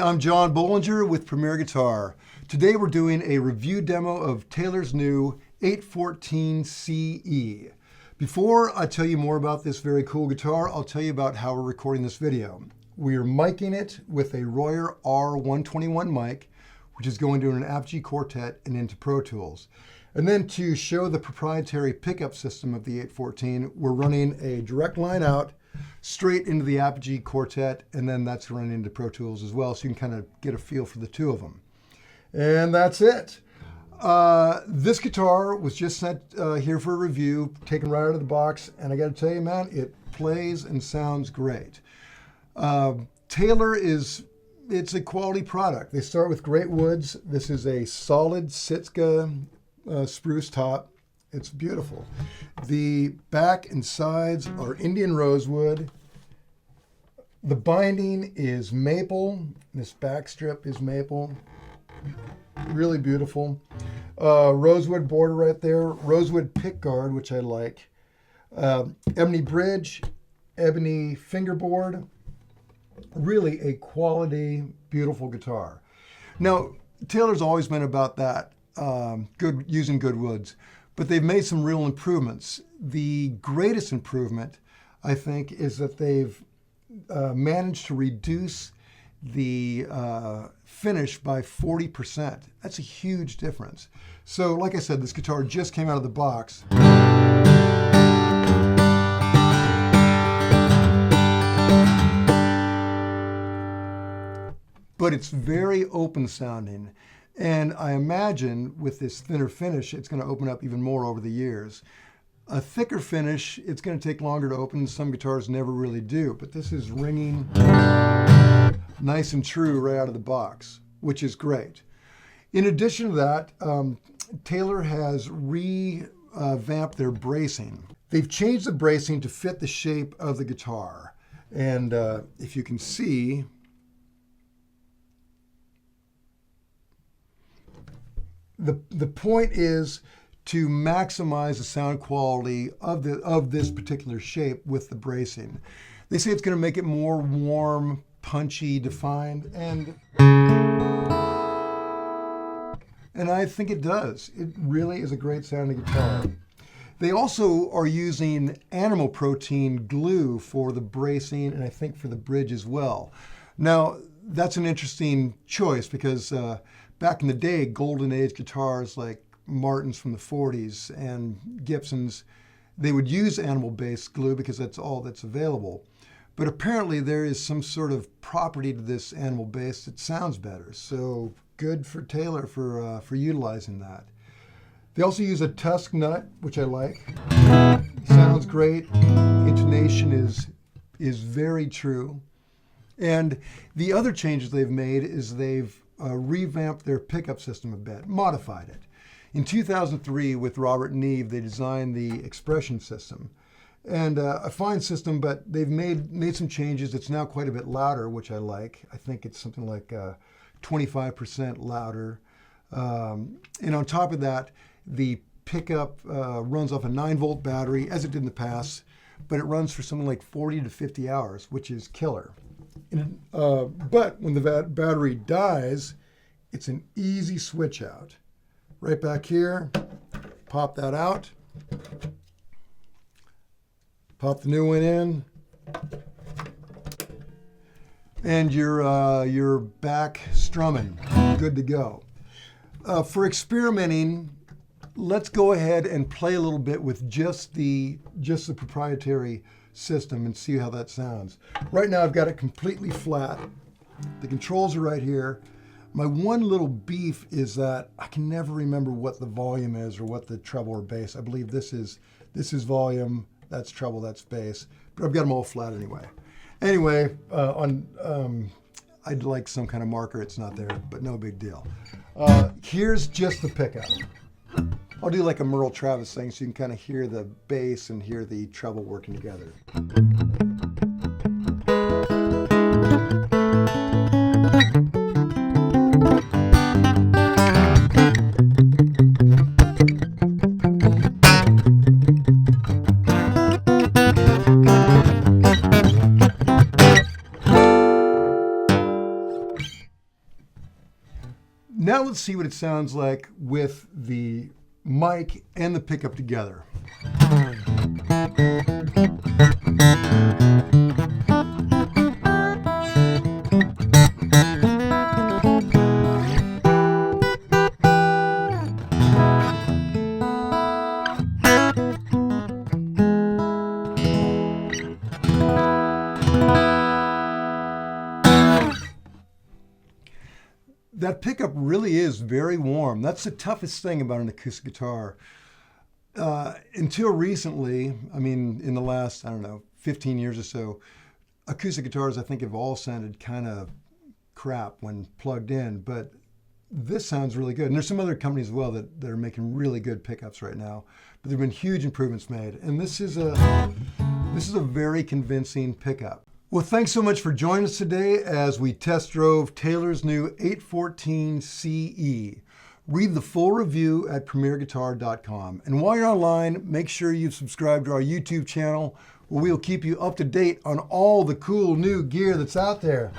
I'm John Bollinger with Premier Guitar. Today we're doing a review demo of Taylor's new 814 CE. Before I tell you more about this very cool guitar, I'll tell you about how we're recording this video. We are micing it with a Royer R121 mic, which is going to an Apogee Quartet and into Pro Tools. And then to show the proprietary pickup system of the 814, we're running a direct line out straight into the Apogee Quartet, and then that's running into Pro Tools as well, so you can kind of get a feel for the two of them. And that's it. This guitar was just sent here for a review, taken right out of the box, and I got to tell you, man, it plays and sounds great. Taylor it's a quality product. They start with great woods. This is a solid Sitka spruce top. It's beautiful. The back and sides are Indian rosewood. The binding is maple. This back strip is maple. Really beautiful. Rosewood border right there. Rosewood pick guard, which I like. Ebony bridge, ebony fingerboard. Really a quality, beautiful guitar. Now, Taylor's always been about that, using good woods, but they've made some real improvements. The greatest improvement, I think, is that they've managed to reduce the finish by 40%. That's a huge difference. So, like I said, this guitar just came out of the box. But it's very open sounding. And I imagine with this thinner finish, it's going to open up even more over the years. A thicker finish, it's going to take longer to open. Some guitars never really do, but this is ringing nice and true right out of the box, which is great. In addition to that, Taylor has revamped their bracing. They've changed the bracing to fit the shape of the guitar. And if you can see, the point is to maximize the sound quality of this particular shape with the bracing. They say it's going to make it more warm, punchy, defined, and I think it does. It really is a great sounding guitar. They also are using animal protein glue for the bracing and I think for the bridge as well. Now, that's an interesting choice because back in the day, golden age guitars like Martins from the 40s and Gibsons, they would use animal-based glue because that's all that's available. But apparently there is some sort of property to this animal-based that sounds better. So good for Taylor for utilizing that. They also use a tusk nut, which I like. Sounds great. Intonation is very true. And the other changes they've made is they've revamped their pickup system a bit, modified it. In 2003, with Robert Neve, they designed the Expression system. And a fine system, but they've made some changes. It's now quite a bit louder, which I like. I think it's something like 25% louder. And on top of that, the pickup runs off a 9-volt battery, as it did in the past, but it runs for something like 40 to 50 hours, which is killer. But when the battery dies, it's an easy switch out. Right back here, pop that out, pop the new one in, and you're back strumming, good to go. For experimenting, let's go ahead and play a little bit with just the proprietary system and see how that sounds. Right now I've got it completely flat. The controls are right here. My one little beef is that I can never remember what the volume is or what the treble or bass. I believe this is volume, that's treble, that's bass, but I've got them all flat anyway. Anyway, I'd like some kind of marker. It's not there, but no big deal. Here's just the pickup. I'll do like a Merle Travis thing so you can kind of hear the bass and hear the treble working together. let's see what it sounds like with the mic and the pickup together. That pickup really is very warm. That's the toughest thing about an acoustic guitar. Until recently, I mean, in the last, 15 years or so, acoustic guitars, I think, have all sounded kind of crap when plugged in, but this sounds really good. And there's some other companies as well that are making really good pickups right now, but there have been huge improvements made. And this is a very convincing pickup. Well, thanks so much for joining us today as we test drove Taylor's new 814 CE. Read the full review at premierguitar.com. And while you're online, make sure you subscribe to our YouTube channel, where we'll keep you up to date on all the cool new gear that's out there.